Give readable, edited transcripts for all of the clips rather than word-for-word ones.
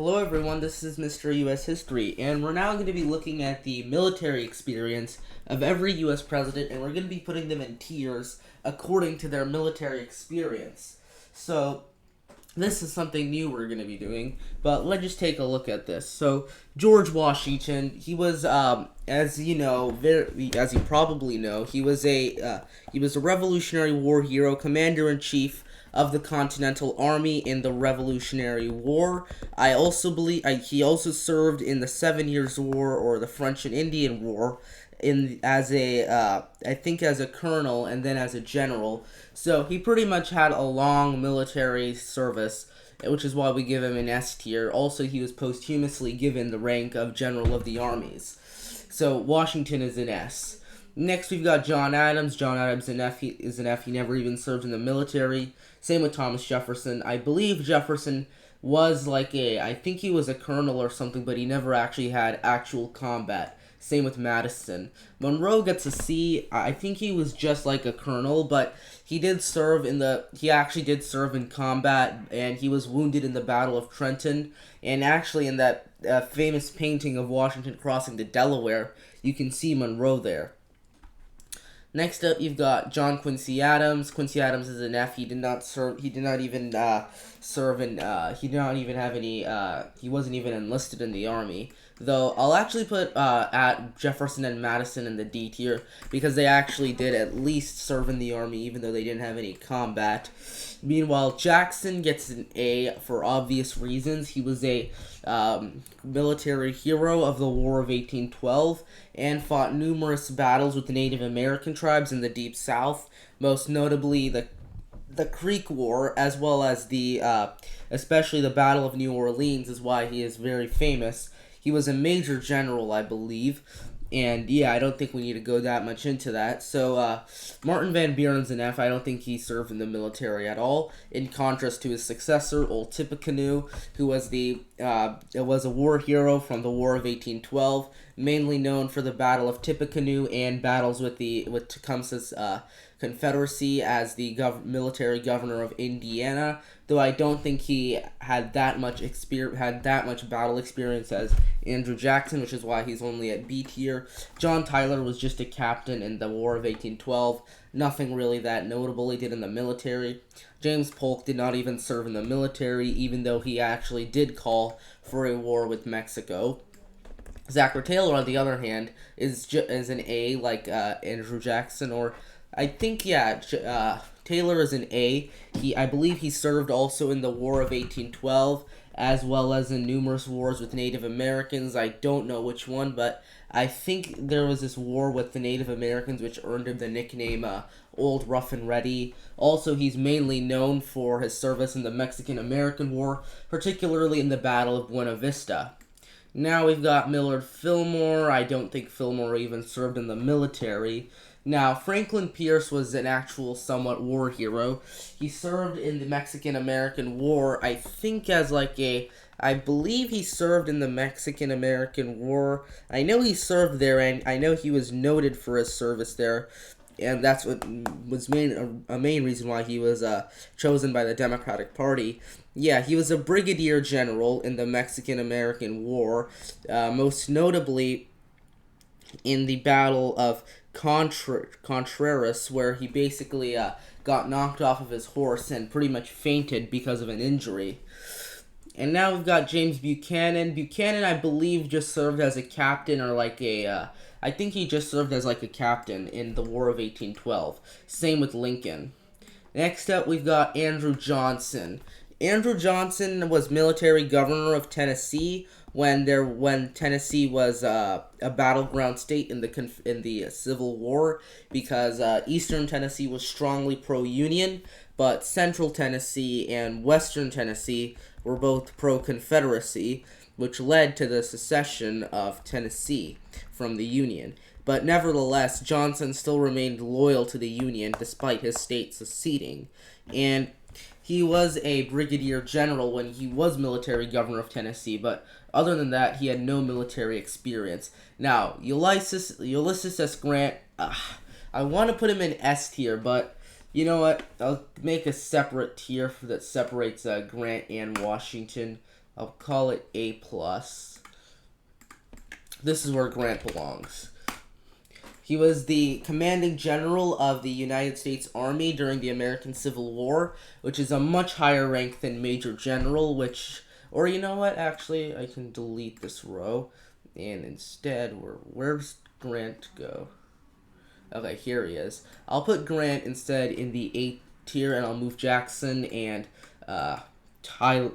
Hello everyone, this is Mr. U.S. History, and we're now going to be looking at the military experience of every U.S. president, and we're going to be putting them in tiers according to their military experience. So, this is something new we're going to be doing, but let's just take a look at this. So, George Washington, he was, as you know, as you probably know, he was a Revolutionary War hero, commander-in-chief of the Continental Army in the Revolutionary War. I also believe he also served in the 7 Years' War or the French and Indian War as a colonel and then as a general. So he pretty much had a long military service, which is why we give him an S tier. Also, he was posthumously given the rank of General of the Armies. So Washington is an S. Next, we've got John Adams. John Adams is an F. He never even served in the military. Same with Thomas Jefferson. I believe Jefferson was I think he was a colonel or something, but he never actually had actual combat. Same with Madison. Monroe gets a C. I think he was just like a colonel, but he actually did serve in combat, and he was wounded in the Battle of Trenton. And actually, in that famous painting of Washington crossing the Delaware, you can see Monroe there. Next up, you've got John Quincy Adams. Quincy Adams is an F. He did not serve. He did not even serve in. He did not even have any. He wasn't even enlisted in the army. Though I'll actually put at Jefferson and Madison in the D tier because they actually did at least serve in the army, even though they didn't have any combat. Meanwhile, Jackson gets an A for obvious reasons. He was a military hero of the War of 1812 and fought numerous battles with the Native American tribes in the Deep South, most notably the Creek War, as well as especially the Battle of New Orleans, is why he is very famous. He was a major general, I believe, and yeah, I don't think we need to go that much into that. So, Martin Van Buren's an F. I don't think he served in the military at all, in contrast to his successor, Old Tippecanoe, who was was a war hero from the War of 1812, mainly known for the Battle of Tippecanoe and battles with Tecumseh's Confederacy as the military governor of Indiana. Though I don't think he had that much battle experience as Andrew Jackson, which is why he's only at B tier. John Tyler was just a captain in the War of 1812. Nothing really that notable he did in the military. James Polk did not even serve in the military, even though he actually did call for a war with Mexico. Zachary Taylor, on the other hand, is an A, like Andrew Jackson, or I think, Taylor is an A. I believe he served also in the War of 1812, as well as in numerous wars with Native Americans. I don't know which one, but I think there was this war with the Native Americans which earned him the nickname Old Rough and Ready. Also, he's mainly known for his service in the Mexican-American War, particularly in the Battle of Buena Vista. Now we've got Millard Fillmore. I don't think Fillmore even served in the military. Now, Franklin Pierce was an actual somewhat war hero. He served in the Mexican-American War, I think I believe he served in the Mexican-American War. I know he served there, and I know he was noted for his service there, and that's what was a main reason why he was chosen by the Democratic Party. Yeah, he was a brigadier general in the Mexican-American War, most notably in the Battle of Contreras, where he basically got knocked off of his horse and pretty much fainted because of an injury. And now we've got James Buchanan. Buchanan, I believe, just served as a captain or I think he just served as a captain in the War of 1812. Same with Lincoln. Next up, we've got Andrew Johnson. Andrew Johnson was military governor of Tennessee when Tennessee was a battleground state in the Civil War, because Eastern Tennessee was strongly pro-Union, but Central Tennessee and Western Tennessee were both pro-Confederacy, which led to the secession of Tennessee from the Union. But nevertheless, Johnson still remained loyal to the Union despite his state seceding, and he was a brigadier general when he was military governor of Tennessee, but other than that, he had no military experience. Now, Ulysses S. Grant, I want to put him in S tier, but you know what? I'll make a separate tier that separates Grant and Washington. I'll call it A+. This is where Grant belongs. He was the commanding general of the United States Army during the American Civil War, which is a much higher rank than Major General, which, or you know what, actually, I can delete this row, and instead, where's Grant go? Okay, here he is. I'll put Grant instead in the A tier, and I'll move Jackson and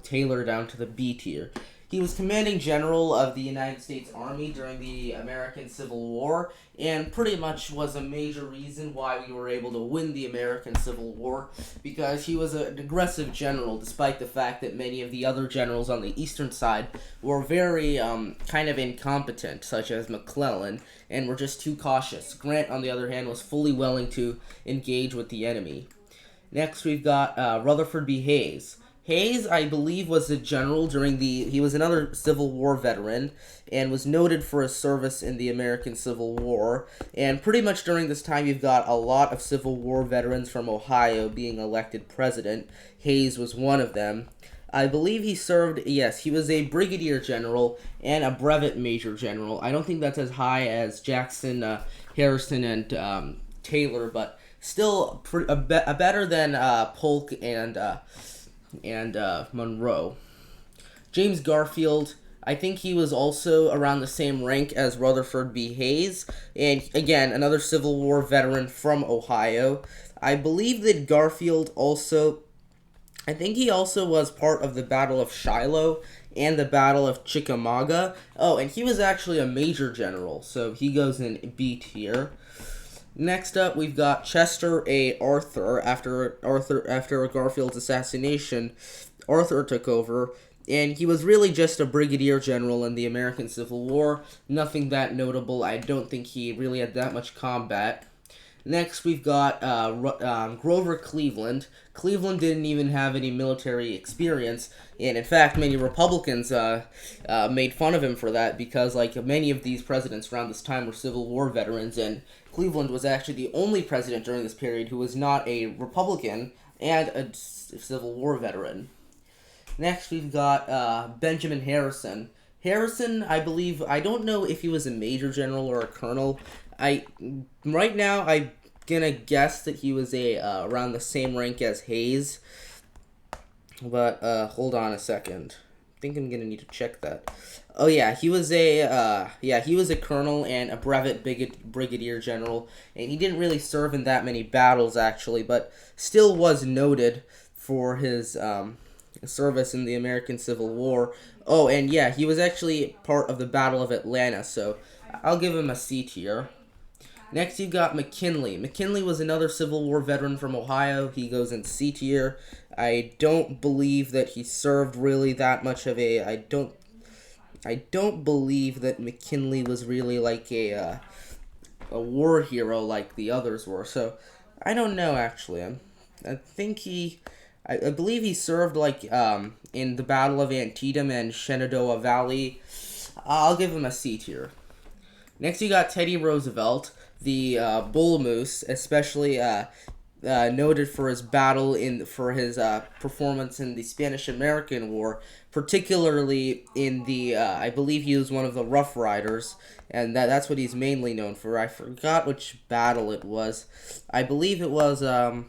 Taylor down to the B tier. He was commanding general of the United States Army during the American Civil War, and pretty much was a major reason why we were able to win the American Civil War, because he was an aggressive general, despite the fact that many of the other generals on the eastern side were very kind of incompetent, such as McClellan, and were just too cautious. Grant, on the other hand, was fully willing to engage with the enemy. Next, we've got Rutherford B. Hayes. Hayes, I believe, was a general he was another Civil War veteran and was noted for his service in the American Civil War. And pretty much during this time, you've got a lot of Civil War veterans from Ohio being elected president. Hayes was one of them. I believe he served, yes, he was a brigadier general and a brevet major general. I don't think that's as high as Jackson, Harrison, and Taylor, but still better than Polk and Monroe. James Garfield, I think he was also around the same rank as Rutherford B. Hayes, and again, another Civil War veteran from Ohio. I believe that Garfield I think he also was part of the Battle of Shiloh and the Battle of Chickamauga. Oh, and he was actually a major general, so he goes in B tier. Next up, we've got Chester A. Arthur. After Garfield's assassination, Arthur took over, and he was really just a brigadier general in the American Civil War. Nothing that notable. I don't think he really had that much combat. Next, we've got Grover Cleveland. Cleveland didn't even have any military experience, and in fact, many Republicans made fun of him for that, because like many of these presidents around this time were Civil War veterans, and Cleveland was actually the only president during this period who was not a Republican and a Civil War veteran. Next, we've got Benjamin Harrison. Harrison, I believe, I don't know if he was a major general or a colonel. Right now, I'm gonna guess that he was around the same rank as Hayes. But hold on a second. I think I'm gonna need to check that. Oh yeah, he was a colonel and a brevet brigadier general, and he didn't really serve in that many battles actually, but still was noted for his service in the American Civil War. Oh, and yeah, he was actually part of the Battle of Atlanta, so I'll give him a C tier. Next, you've got McKinley. McKinley was another Civil War veteran from Ohio. He goes in C tier. I don't believe that he served really that much of I don't believe that McKinley was really like a war hero like the others were. So I don't know actually. I think I believe he served like in the Battle of Antietam and Shenandoah Valley. I'll give him a C tier. Next, you got Teddy Roosevelt, the bull moose, especially noted for his performance in the Spanish-American War, particularly in the I believe he was one of the Rough Riders, and that's what he's mainly known for. I forgot which battle it was. I believe it was the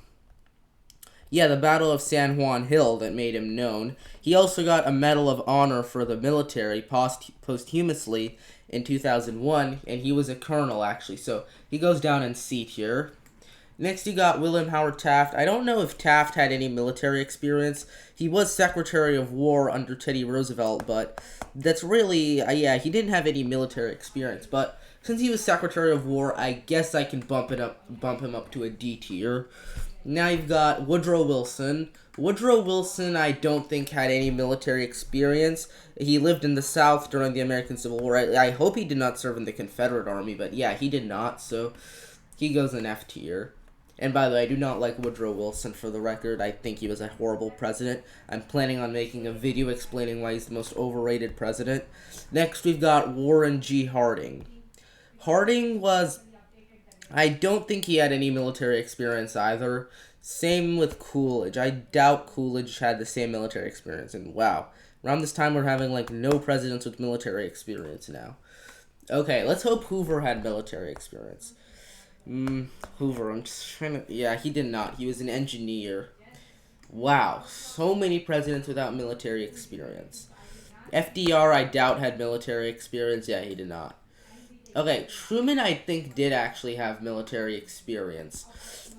Battle of San Juan Hill that made him known. He also got a Medal of Honor for the military posthumously in 2001, and he was a colonel actually, so he goes down in C tier. Next, you got William Howard Taft. I don't know if Taft had any military experience. He was Secretary of War under Teddy Roosevelt, but that's really, he didn't have any military experience. But since he was Secretary of War, I guess I can bump him up to a D tier. Now you've got Woodrow Wilson. Woodrow Wilson, I don't think had any military experience. He lived in the South during the American Civil War. I hope he did not serve in the Confederate Army, but yeah, he did not, so he goes in F tier. And by the way, I do not like Woodrow Wilson, for the record. I think he was a horrible president. I'm planning on making a video explaining why he's the most overrated president. Next, we've got Warren G. Harding. I don't think he had any military experience either. Same with Coolidge. I doubt Coolidge had the same military experience. And wow, Around this time, we're having like no presidents with military experience now. Okay, let's hope Hoover had military experience. Hoover, I'm just trying to. Yeah, he did not. He was an engineer. Wow, so many presidents without military experience. FDR, I doubt, had military experience. Yeah, he did not. Okay, Truman, I think, did actually have military experience.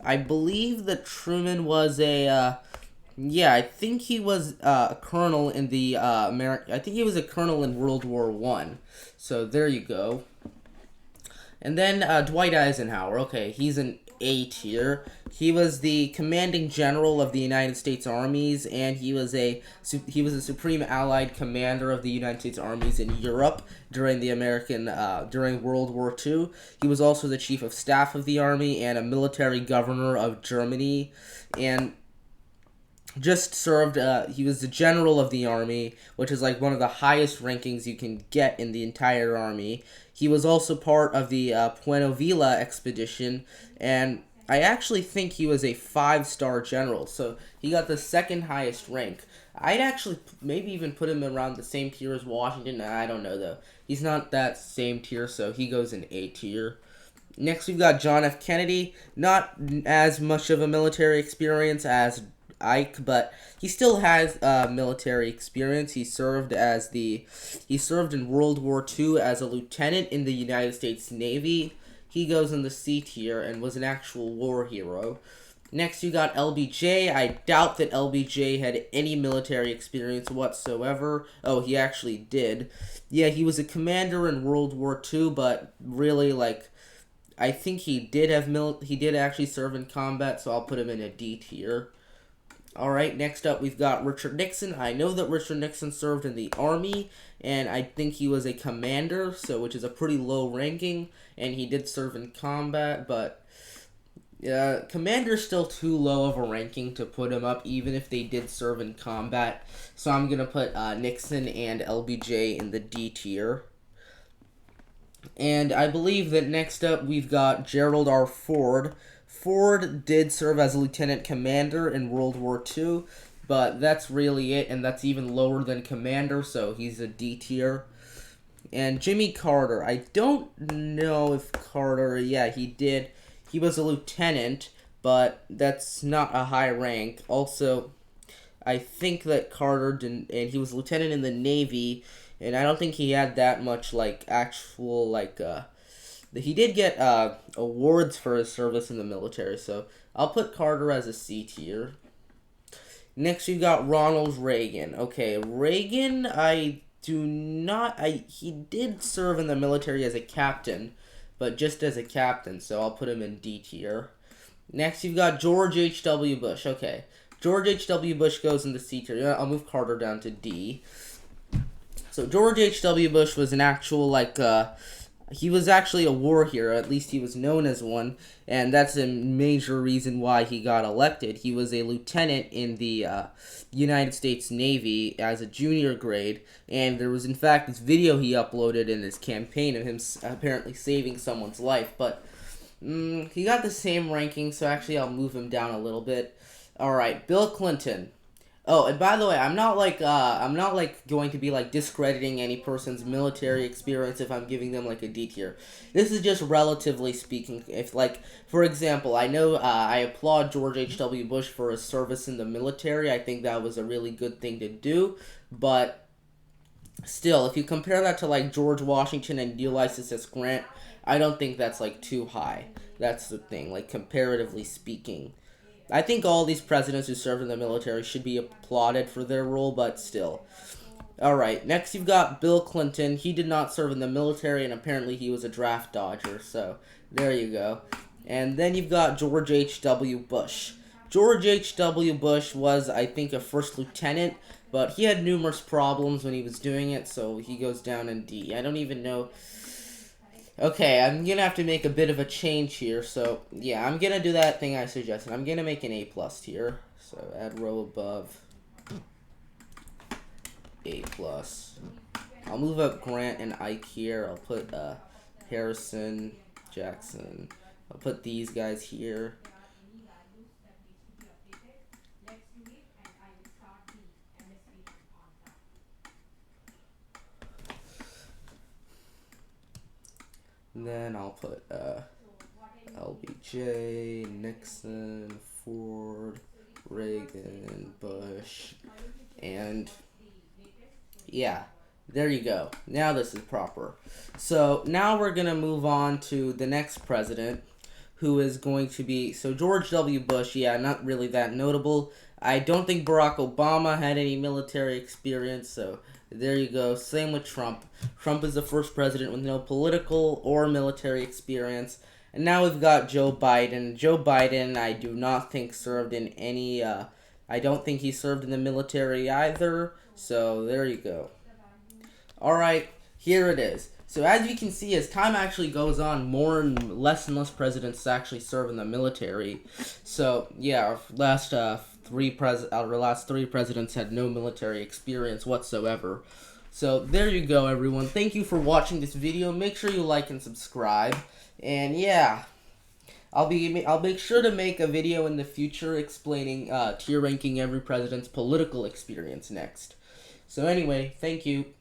I believe that Truman was a. Yeah, I think he was a colonel in the I think he was a colonel in World War I. So there you go. And then Dwight Eisenhower. Okay, he's an A tier. He was the commanding general of the United States armies, and he was a supreme Allied commander of the United States armies in Europe during the during World War II. He was also the chief of staff of the army and a military governor of Germany, and just served. He was the general of the army, which is like one of the highest rankings you can get in the entire army. He was also part of the Puerto Villa expedition, and I actually think he was a 5-star general, so he got the second highest rank. I'd actually maybe even put him around the same tier as Washington. I don't know though. He's not that same tier, so he goes in A tier. Next, we've got John F. Kennedy. Not as much of a military experience as Ike, but he still has military experience. He served in World War II as a lieutenant in the United States Navy. He goes in the C tier and was an actual war hero. Next, you got LBJ. I doubt that LBJ had any military experience whatsoever. Oh, he actually did. Yeah, he was a commander in World War II, but really, like, I think he did actually serve in combat, so I'll put him in a D tier. Alright, next up we've got Richard Nixon. I know that Richard Nixon served in the Army, and I think he was a commander, which is a pretty low ranking, and he did serve in combat, but commander's still too low of a ranking to put him up, even if they did serve in combat. So I'm going to put Nixon and LBJ in the D tier. And I believe that next up we've got Gerald R. Ford. Ford did serve as a lieutenant commander in World War II, but that's really it, and that's even lower than commander, so he's a D tier. And Jimmy Carter, I don't know if Carter, yeah, he did. He was a lieutenant, but that's not a high rank. Also, I think that Carter didn't, and he was a lieutenant in the Navy, and I don't think he had that much, like, actual, like, he did get awards for his service in the military, so I'll put Carter as a C tier. Next, you got Ronald Reagan. Okay, Reagan, he did serve in the military as a captain, but just as a captain, so I'll put him in D tier. Next, you've got George H.W. Bush. Okay, George H.W. Bush goes in the C tier. I'll move Carter down to D. So George H.W. Bush was an actual, like, he was actually a war hero, at least he was known as one, and that's a major reason why he got elected. He was a lieutenant in the United States Navy as a junior grade, and there was in fact this video he uploaded in his campaign of him apparently saving someone's life, but he got the same ranking, so actually I'll move him down a little bit. Alright, Bill Clinton. Oh, and by the way, I'm not going to be like discrediting any person's military experience if I'm giving them like a D tier. This is just relatively speaking. If like, for example, I know I applaud George H.W. Bush for his service in the military. I think that was a really good thing to do, but still, if you compare that to like George Washington and Ulysses S. Grant, I don't think that's like too high. That's the thing, like comparatively speaking. I think all these presidents who served in the military should be applauded for their role, but still. Alright, next you've got Bill Clinton. He did not serve in the military, and apparently he was a draft dodger, so there you go. And then you've got George H.W. Bush. George H.W. Bush was, I think, a first lieutenant, but he had numerous problems when he was doing it, so he goes down in D. I don't even know. Okay, I'm gonna have to make a bit of a change here, so yeah, I'm gonna do that thing I suggested. I'm gonna make an A+ tier, so add row above A+. I'll move up Grant and Ike here. I'll put Harrison, Jackson. I'll put these guys here. And then I'll put LBJ, Nixon, Ford, Reagan, Bush, and yeah, there you go. Now this is proper. So now we're going to move on to the next president, who is going to be, so George W. Bush, yeah, not really that notable. I don't think Barack Obama had any military experience, so there you go. Same with Trump. Trump is the first president with no political or military experience. And now we've got Joe Biden. Joe Biden, I do not think served in any, I don't think he served in the military either. So there you go. Alright, here it is. So as you can see, as time actually goes on, more and less presidents actually serve in the military. So yeah, our last three presidents had no military experience whatsoever. So there you go, everyone. Thank you for watching this video. Make sure you like and subscribe. And yeah, I'll make sure to make a video in the future explaining tier ranking every president's political experience next. So anyway, thank you.